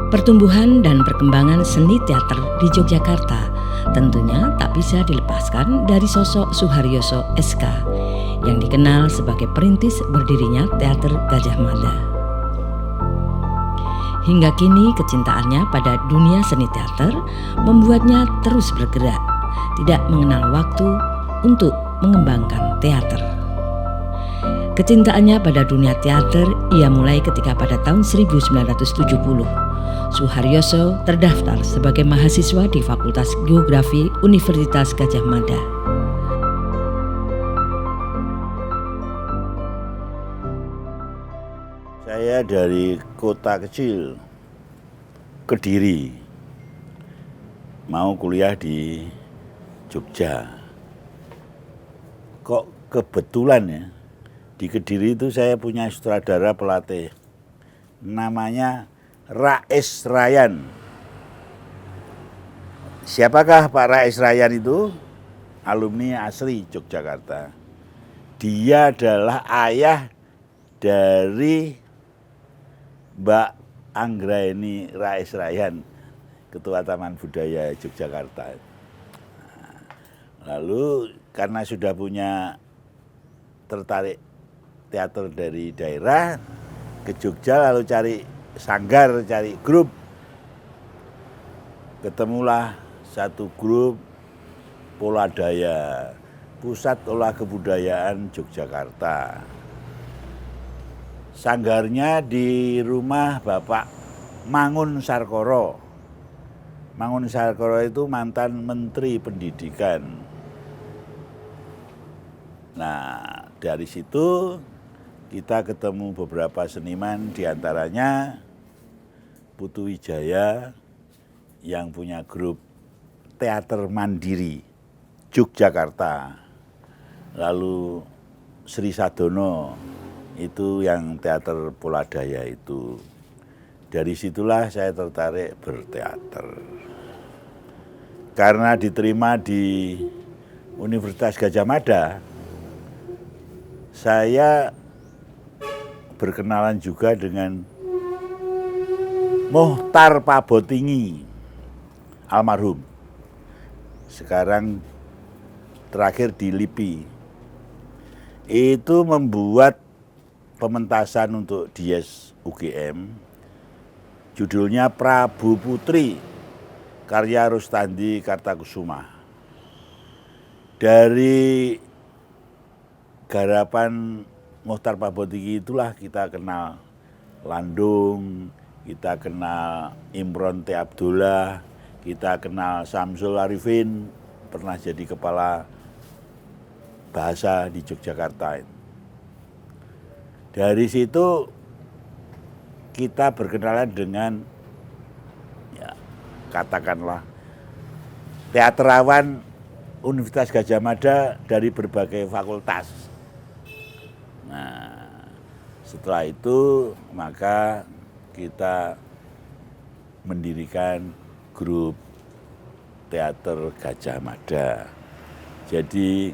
Pertumbuhan dan perkembangan seni teater di Yogyakarta tentunya tak bisa dilepaskan dari sosok Suharyoso SK yang dikenal sebagai perintis berdirinya Teater Gajah Mada. Hingga kini kecintaannya pada dunia seni teater membuatnya terus bergerak, tidak mengenal waktu untuk mengembangkan teater. Kecintaannya pada dunia teater ia mulai ketika pada tahun 1970 Suharyoso terdaftar sebagai mahasiswa di Fakultas Geografi Universitas Gadjah Mada. Saya dari kota kecil, Kediri, mau kuliah di Jogja. Kok kebetulan ya, di Kediri itu saya punya sutradara pelatih, namanya Rais Ryan. Siapakah Pak Rais Ryan itu? Alumni asli Yogyakarta. Dia adalah ayah dari Mbak Anggraeni Rais Ryan, Ketua Taman Budaya Yogyakarta. Lalu karena sudah punya tertarik teater dari daerah, ke Jogja lalu cari sanggar, cari grup. Ketemulah satu grup Poladaya, Pusat Olah Kebudayaan Yogyakarta. Sanggarnya di rumah Bapak Mangun Sarkoro. Mangun Sarkoro itu mantan Menteri Pendidikan. Nah, dari situ kita ketemu beberapa seniman, diantaranya Putu Wijaya yang punya grup teater mandiri Yogyakarta. Lalu Sri Sadono itu yang teater Poladaya itu. Dari situlah saya tertarik berteater. Karena diterima di Universitas Gadjah Mada, saya berkenalan juga dengan Mohtar Pabotingi, almarhum. Sekarang terakhir di LIPI. Itu membuat pementasan untuk Dies UGM. Judulnya Prabu Putri, karya Rustandi Kartakusuma. Dari garapan Mohtar Pabotingi itulah kita kenal Landung, kita kenal Imron T. Abdullah, kita kenal Samsul Arifin, pernah jadi kepala bahasa di Yogyakarta. Dari situ kita berkenalan dengan, ya, katakanlah teaterawan Universitas Gadjah Mada dari berbagai fakultas. Nah, setelah itu maka kita mendirikan grup teater Gadjah Mada. Jadi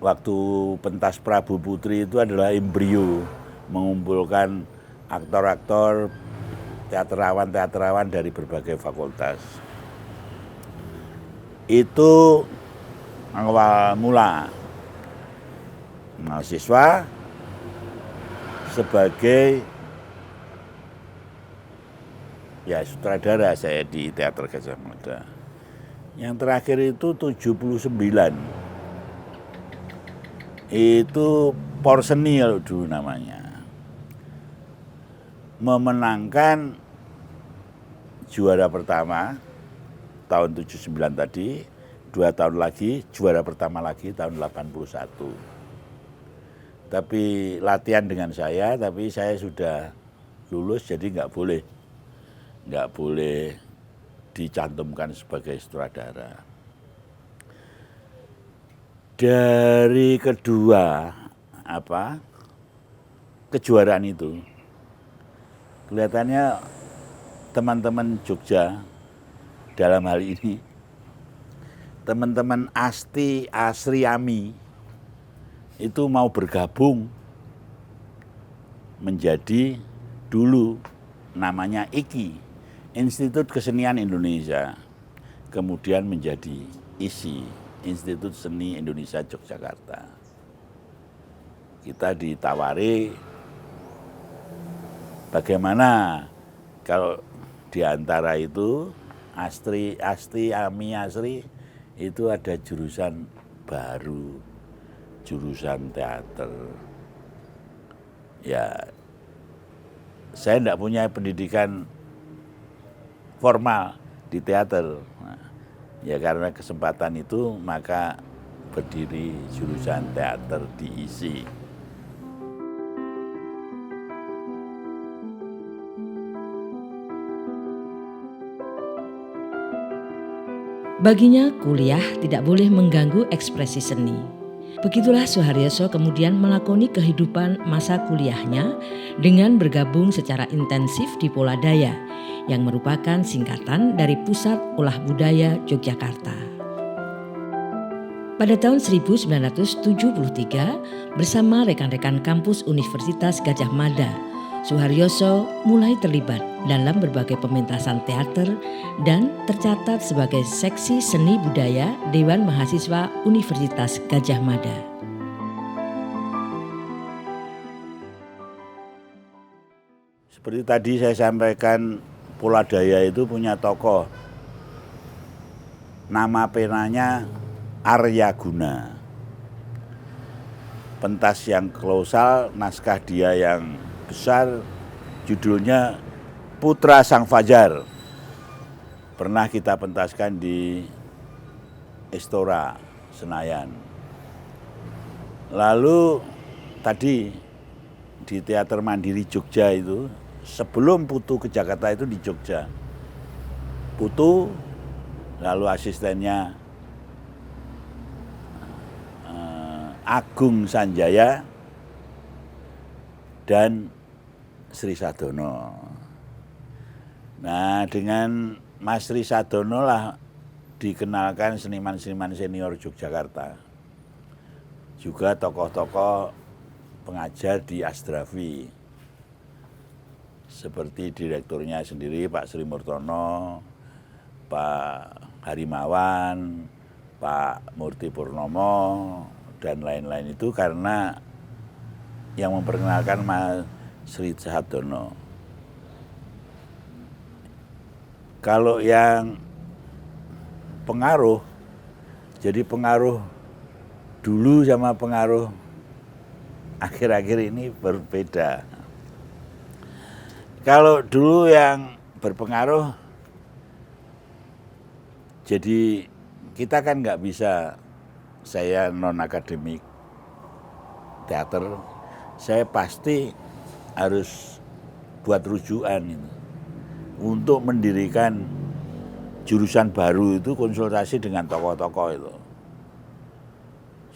waktu pentas Prabu Putri itu adalah embrio, mengumpulkan aktor-aktor, teaterawan-teaterawan dari berbagai fakultas. Itu awal mula mahasiswa sebagai sutradara saya di Teater Gadjah Mada. Yang terakhir itu 79. Itu Porseni dulu namanya. Memenangkan juara pertama tahun 79 tadi, 2 tahun lagi juara pertama lagi tahun 81. Tapi latihan dengan saya, tapi saya sudah lulus jadi nggak boleh dicantumkan sebagai sutradara. Dari kedua kejuaraan itu, kelihatannya teman-teman Jogja dalam hal ini, teman-teman Asti Asriami itu mau bergabung menjadi dulu namanya IKI, Institut Kesenian Indonesia, kemudian menjadi ISI, Institut Seni Indonesia Yogyakarta. Kita ditawari bagaimana kalau di antara itu Asti, Ami, Asri itu ada jurusan baru, jurusan teater. Ya, saya tidak punya pendidikan formal di teater. Nah, ya karena kesempatan itu maka berdiri jurusan teater di ISI. Baginya kuliah tidak boleh mengganggu ekspresi seni. Begitulah Suharyoso kemudian melakoni kehidupan masa kuliahnya dengan bergabung secara intensif di Poladaya yang merupakan singkatan dari Pusat Olah Budaya Yogyakarta. Pada tahun 1973 bersama rekan-rekan kampus Universitas Gadjah Mada, Suharyoso mulai terlibat dalam berbagai pementasan teater dan tercatat sebagai seksi seni budaya Dewan Mahasiswa Universitas Gadjah Mada. Seperti tadi saya sampaikan, Poladaya itu punya tokoh. Nama penanya Aryaguna. Pentas yang kolosal, naskah dia yang besar, judulnya Putra Sang Fajar. Pernah kita pentaskan di Istora Senayan. Lalu tadi di Teater Mandiri Jogja itu, sebelum Putu ke Jakarta itu di Jogja. Putu, lalu asistennya Agung Sanjaya dan Sri Sadono. Nah, dengan Mas Sri Sadono lah dikenalkan seniman-seniman senior Yogyakarta. Juga tokoh-tokoh pengajar di Asdrafi. Seperti direkturnya sendiri Pak Sri Murtono, Pak Harimawan, Pak Murti Purnomo, dan lain-lain itu karena yang memperkenalkan Mas Sri Sadono. Kalau yang pengaruh, jadi pengaruh dulu sama pengaruh akhir-akhir ini berbeda. Kalau dulu yang berpengaruh, jadi kita kan nggak bisa, saya non akademik teater, saya pasti harus buat rujukan itu. Untuk mendirikan jurusan baru itu konsultasi dengan tokoh-tokoh itu.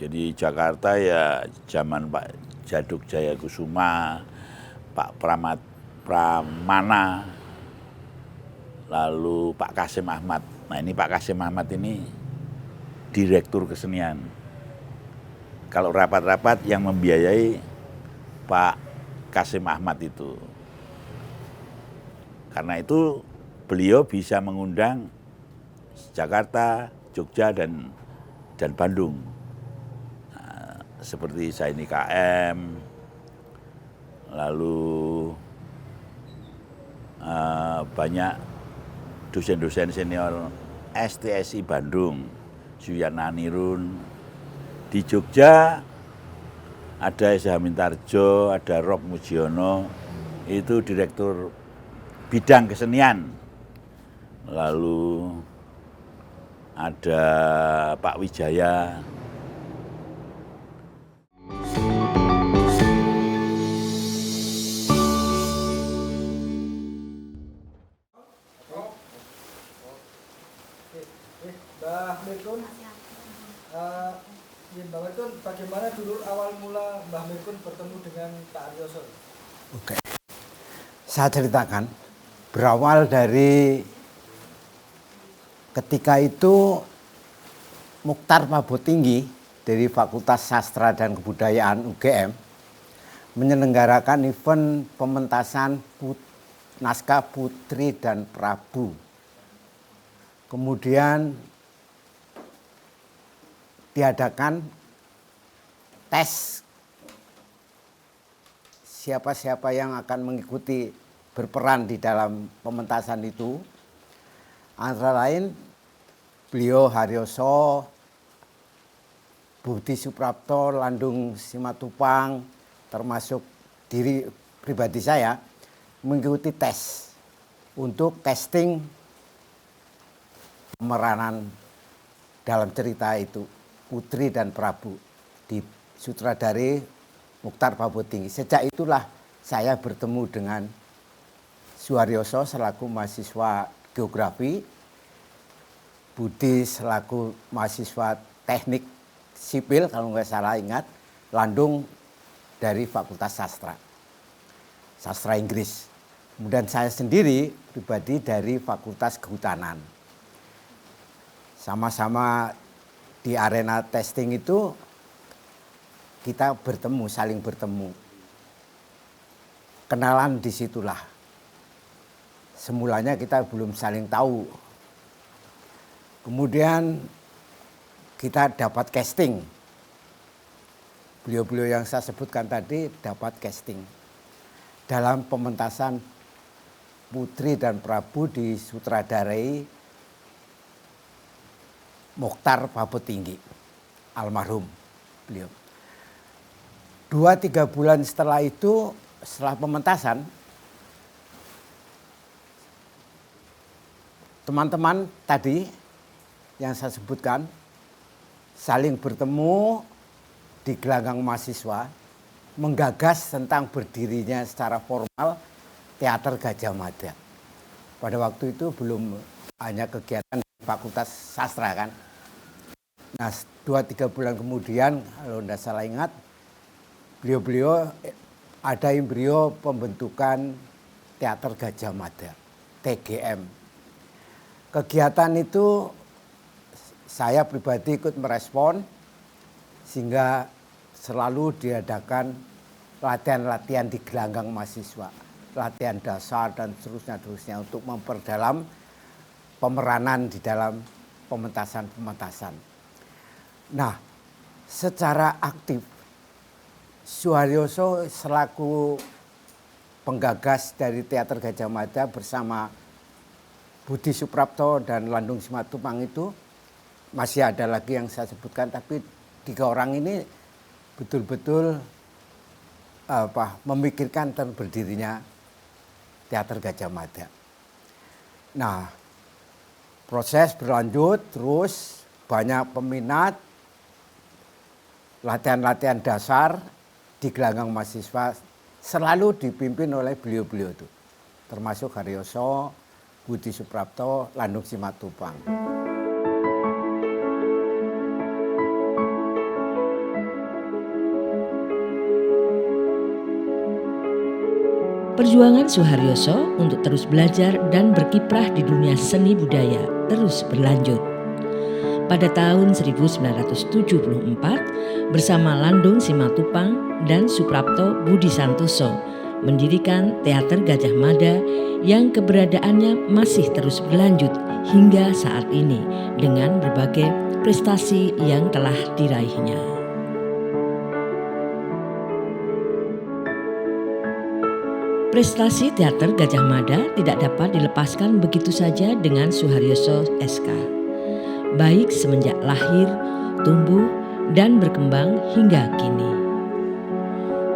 Jadi Jakarta ya zaman Pak Djaduk Jayakusuma, Pak Pramana, lalu Pak Kasim Ahmad. Nah ini Pak Kasim Ahmad ini direktur kesenian. Kalau rapat-rapat yang membiayai Pak Kasim Ahmad itu. Karena itu beliau bisa mengundang Jakarta, Jogja, dan Bandung. Nah, seperti Saini KM, lalu banyak dosen-dosen senior STSI Bandung, Suyana Nirun. Di Jogja ada Esa Mintarjo, ada Rob Mujiono, itu direktur bidang kesenian. Lalu ada Pak Wijaya. Mbah Mirkun, Mbah Mirkun, bagaimana dulu awal mula Mbah Mirkun bertemu dengan Pak Aryoso? Oke, saya ceritakan berawal dari ketika itu Mukhtar Pabotinggi dari Fakultas Sastra dan Kebudayaan UGM menyelenggarakan event pementasan naskah Putri dan Prabu. Kemudian diadakan tes siapa-siapa yang akan mengikuti berperan di dalam pementasan itu. Antara lain beliau Haryoso, Budi Suprapto, Landung Simatupang, termasuk diri pribadi saya mengikuti tes untuk casting pemeranan dalam cerita itu Putri dan Prabu di sutradari Muchtar Pabotinggi. Sejak itulah saya bertemu dengan Suharyoso selaku mahasiswa geografi, Budi selaku mahasiswa teknik sipil kalau nggak salah ingat, Landung dari Fakultas Sastra Inggris. Kemudian saya sendiri pribadi dari Fakultas Kehutanan. Sama-sama di arena testing itu kita bertemu, saling bertemu. Kenalan disitulah. Semulanya kita belum saling tahu. Kemudian kita dapat casting. Beliau-beliau yang saya sebutkan tadi dapat casting. Dalam pementasan Putri dan Prabu disutradarai Muchtar Pabotinggi, almarhum beliau. 2-3 bulan setelah itu, setelah pementasan, teman-teman tadi yang saya sebutkan saling bertemu di gelanggang mahasiswa, menggagas tentang berdirinya secara formal Teater Gajah Mada. Pada waktu itu belum hanya kegiatan di Fakultas Sastra kan. Nah 2-3 bulan kemudian kalau tidak salah ingat, beliau-beliau ada embrio pembentukan Teater Gajah Mada, TGM. Kegiatan itu saya pribadi ikut merespon sehingga selalu diadakan latihan-latihan di gelanggang mahasiswa, latihan dasar dan seterusnya untuk memperdalam pemeranan di dalam pementasan-pementasan. Nah, secara aktif Suharyoso selaku penggagas dari Teater Gajah Mada bersama Budi Suprapto dan Landung Simatupang itu, masih ada lagi yang saya sebutkan, tapi 3 orang ini betul-betul memikirkan tentang berdirinya Teater Gajah Mada. Nah, proses berlanjut terus, banyak peminat, latihan-latihan dasar di gelanggang mahasiswa selalu dipimpin oleh beliau-beliau itu, termasuk Haryoso, Budi Suprapto, Landung Simatupang. Perjuangan Suharyoso untuk terus belajar dan berkiprah di dunia seni budaya terus berlanjut. Pada tahun 1974, bersama Landung Simatupang dan Suprapto Budi Santoso, mendirikan Teater Gajah Mada yang keberadaannya masih terus berlanjut hingga saat ini dengan berbagai prestasi yang telah diraihnya. Prestasi Teater Gajah Mada tidak dapat dilepaskan begitu saja dengan Suharyoso SK. Baik semenjak lahir, tumbuh, dan berkembang hingga kini.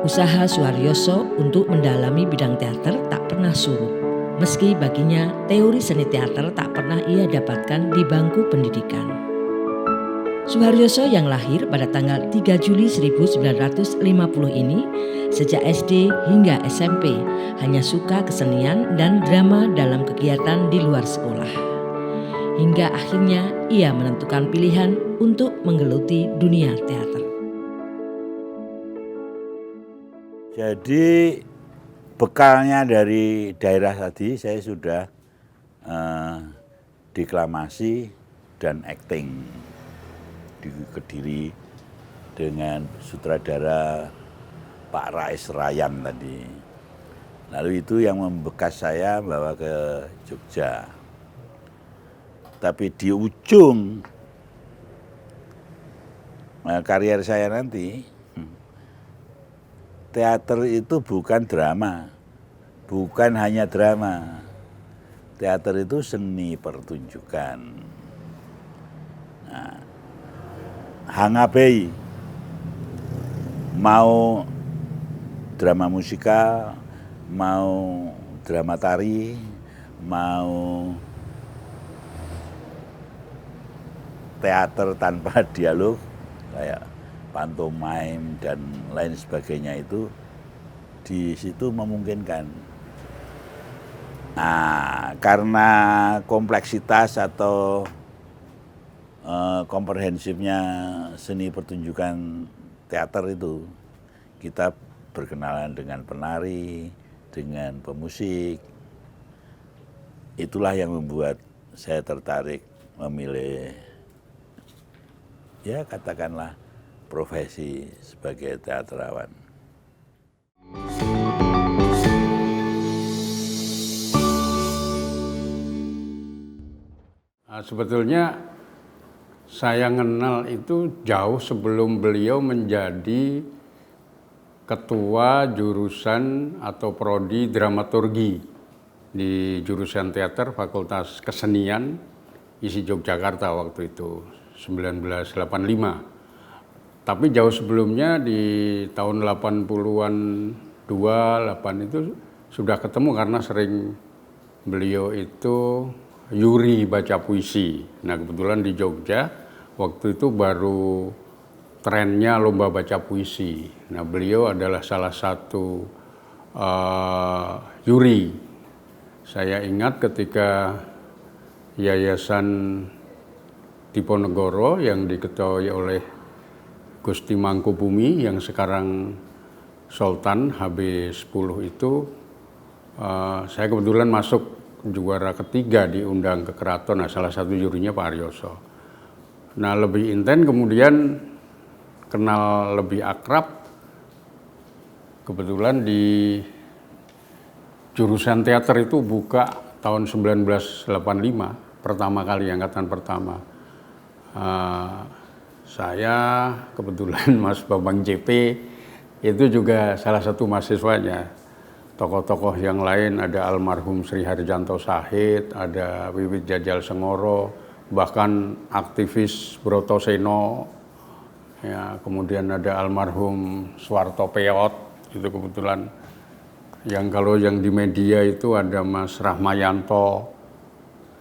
Usaha Suharyoso untuk mendalami bidang teater tak pernah surut. Meski baginya teori seni teater tak pernah ia dapatkan di bangku pendidikan. Suharyoso yang lahir pada tanggal 3 Juli 1950 ini, sejak SD hingga SMP hanya suka kesenian dan drama dalam kegiatan di luar sekolah. Hingga akhirnya ia menentukan pilihan untuk menggeluti dunia teater. Jadi bekalnya dari daerah tadi saya sudah deklamasi dan akting di Kediri dengan sutradara Pak Rais Rayan tadi. Lalu itu yang membekas saya bawa ke Jogja. Tapi di ujung karier saya nanti, teater itu bukan drama, bukan hanya drama. Teater itu seni pertunjukan. Nah, Hangabei mau drama musikal, mau drama tari, mau teater tanpa dialog, kayak pantomime dan lain sebagainya itu di situ memungkinkan. Nah, karena kompleksitas atau komprehensifnya seni pertunjukan teater itu, kita berkenalan dengan penari, dengan pemusik. Itulah yang membuat saya tertarik memilih, ya katakanlah, profesi sebagai teaterwan. Nah, sebetulnya saya kenal itu jauh sebelum beliau menjadi ketua jurusan atau prodi dramaturgi di jurusan teater Fakultas Kesenian ISI Yogyakarta waktu itu 1985. Tapi jauh sebelumnya di tahun 80-an 28 itu sudah ketemu karena sering beliau itu Yuri baca puisi. Nah, kebetulan di Jogja waktu itu baru trennya lomba baca puisi. Nah, beliau adalah salah satu Yuri. Saya ingat ketika Yayasan Diponegoro yang diketuai oleh Gusti Mangkubumi yang sekarang Sultan HB10 itu, saya kebetulan masuk juara ketiga diundang ke keraton. Nah, salah satu jurinya Pak Aryoso. Nah, lebih intens kemudian kenal lebih akrab kebetulan di jurusan teater itu buka tahun 1985 pertama kali, angkatan pertama. Saya kebetulan Mas Bambang JP itu juga salah satu mahasiswanya. Tokoh-tokoh yang lain ada almarhum Sri Harjanto Sahid, ada Wiwit Jajal Sengoro, bahkan aktivis Broto Seno, ya, kemudian ada almarhum Suwarto Peot, itu kebetulan. Kalau yang di media itu ada Mas Rahmayanto,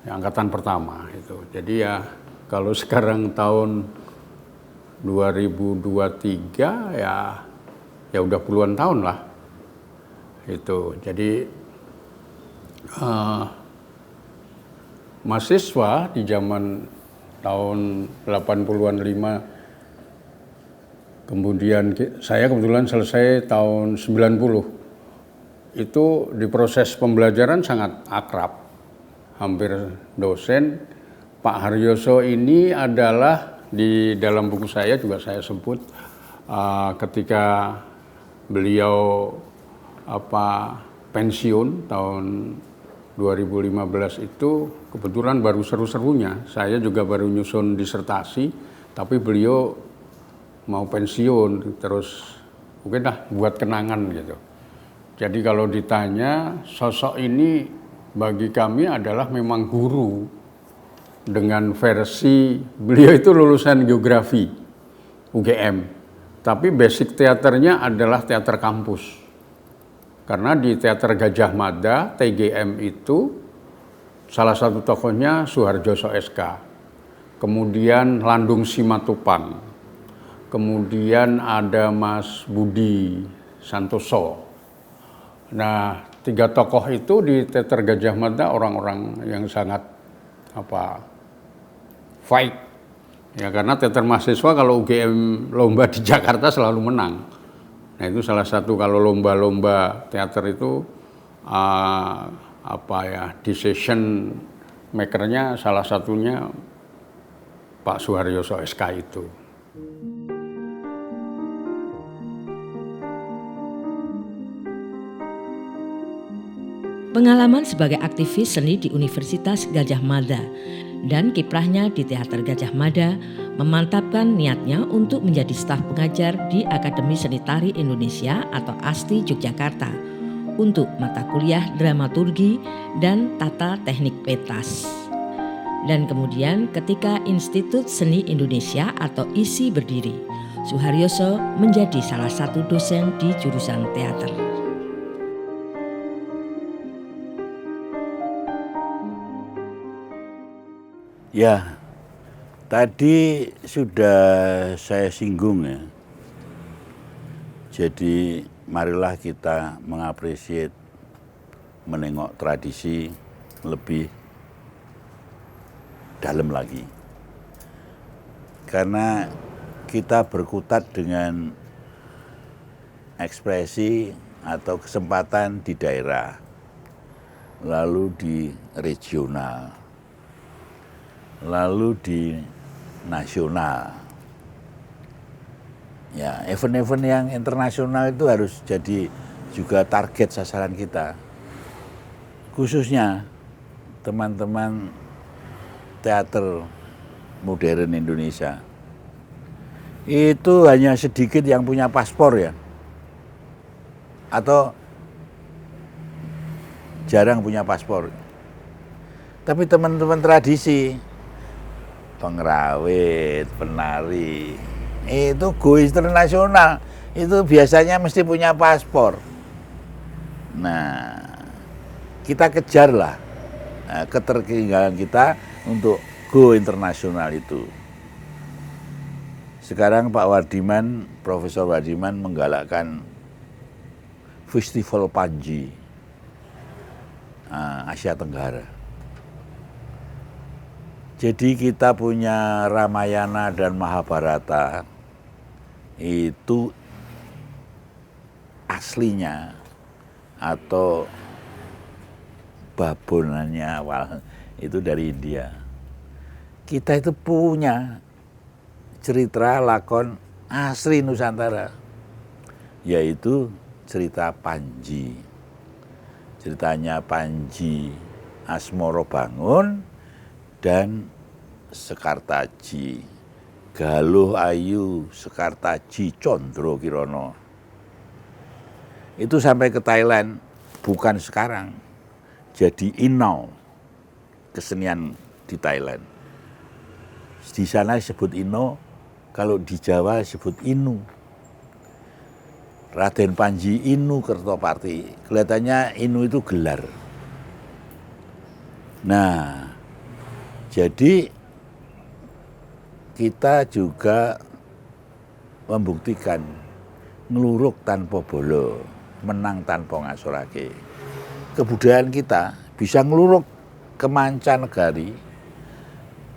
yang angkatan pertama itu. Jadi ya kalau sekarang tahun 2023 ya udah puluhan tahun lah. Itu jadi mahasiswa di zaman tahun 80-an 5, kemudian saya kebetulan selesai tahun 90. Itu di proses pembelajaran sangat akrab, hampir dosen. Pak Haryoso ini adalah di dalam buku saya juga saya sebut ketika beliau pensiun tahun 2015 itu kebetulan baru seru-serunya. Saya juga baru nyusun disertasi, tapi beliau mau pensiun, terus mungkin buat kenangan gitu. Jadi kalau ditanya, sosok ini bagi kami adalah memang guru dengan versi beliau itu lulusan geografi UGM, tapi basic teaternya adalah teater kampus. Karena di Teater Gajah Mada, TGM itu salah satu tokohnya Suharjoso SK, kemudian Landung Simatupang, kemudian ada Mas Budi Santoso. Nah, 3 tokoh itu di Teater Gajah Mada orang-orang yang sangat fight. Ya, karena teater mahasiswa kalau UGM lomba di Jakarta selalu menang. Nah, itu salah satu kalau lomba-lomba teater itu decision makernya salah satunya Pak Suharyoso SK itu. Pengalaman sebagai aktivis seni di Universitas Gadjah Mada dan kiprahnya di Teater Gadjah Mada memantapkan niatnya untuk menjadi staf pengajar di Akademi Seni Tari Indonesia atau ASTI Yogyakarta untuk mata kuliah dramaturgi dan tata teknik pentas. Dan kemudian ketika Institut Seni Indonesia atau ISI berdiri, Suharyoso menjadi salah satu dosen di jurusan teater. Ya, tadi sudah saya singgung ya. Jadi marilah kita mengapresiasi, menengok tradisi lebih dalam lagi. Karena kita berkutat dengan ekspresi atau kesempatan di daerah, lalu di regional, lalu di nasional. Ya, event-event yang internasional itu harus jadi juga target sasaran kita. Khususnya teman-teman teater modern Indonesia. Itu hanya sedikit yang punya paspor ya. Atau jarang punya paspor. Tapi teman-teman tradisi, pengrawit, penari, itu go internasional, itu biasanya mesti punya paspor. Nah, kita kejarlah ketertinggalan kita untuk go internasional itu. Sekarang Pak Wardiman, Profesor Wardiman menggalakkan Festival Panji Asia Tenggara. Jadi kita punya Ramayana dan Mahabharata itu aslinya atau babonannya awal itu dari India. Kita itu punya cerita lakon asli Nusantara, yaitu cerita Panji. Ceritanya Panji Asmoro Bangun dan Sekartaji, Galuh Ayu Sekartaji Condro Kirono. Itu sampai ke Thailand, bukan sekarang. Jadi Inau, kesenian di Thailand. Di sana disebut Ino, kalau di Jawa disebut Inu. Raden Panji Inu Kertopati, kelihatannya Inu itu gelar. Nah, jadi kita juga membuktikan ngluruk tanpa bolo, menang tanpa ngasorake. Kebudayaan kita bisa ngluruk ke mancanegari,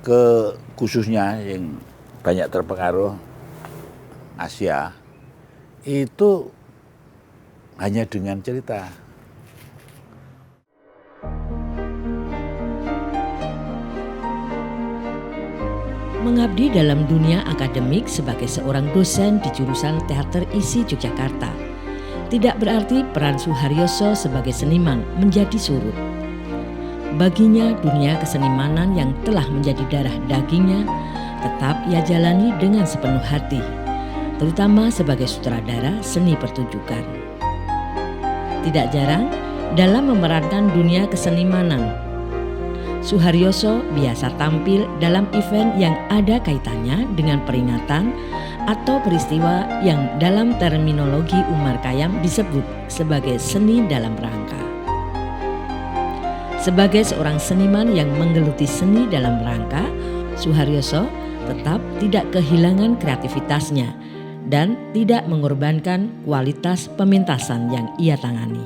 ke khususnya yang banyak terpengaruh Asia, itu hanya dengan cerita. Mengabdi dalam dunia akademik sebagai seorang dosen di jurusan Teater ISI Yogyakarta tidak berarti peran Suharyoso sebagai seniman menjadi surut. Baginya dunia kesenimanan yang telah menjadi darah dagingnya tetap ia jalani dengan sepenuh hati, terutama sebagai sutradara seni pertunjukan. Tidak jarang dalam memerankan dunia kesenimanan, Suharyoso biasa tampil dalam event yang ada kaitannya dengan peringatan atau peristiwa yang dalam terminologi Umar Khayyam disebut sebagai seni dalam rangka. Sebagai seorang seniman yang menggeluti seni dalam rangka, Suharyoso tetap tidak kehilangan kreativitasnya dan tidak mengorbankan kualitas pementasan yang ia tangani.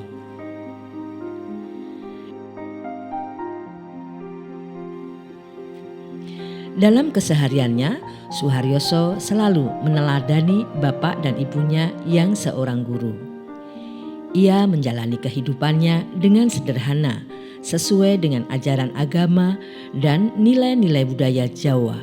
Dalam kesehariannya, Suharyoso selalu meneladani bapak dan ibunya yang seorang guru. Ia menjalani kehidupannya dengan sederhana, sesuai dengan ajaran agama dan nilai-nilai budaya Jawa.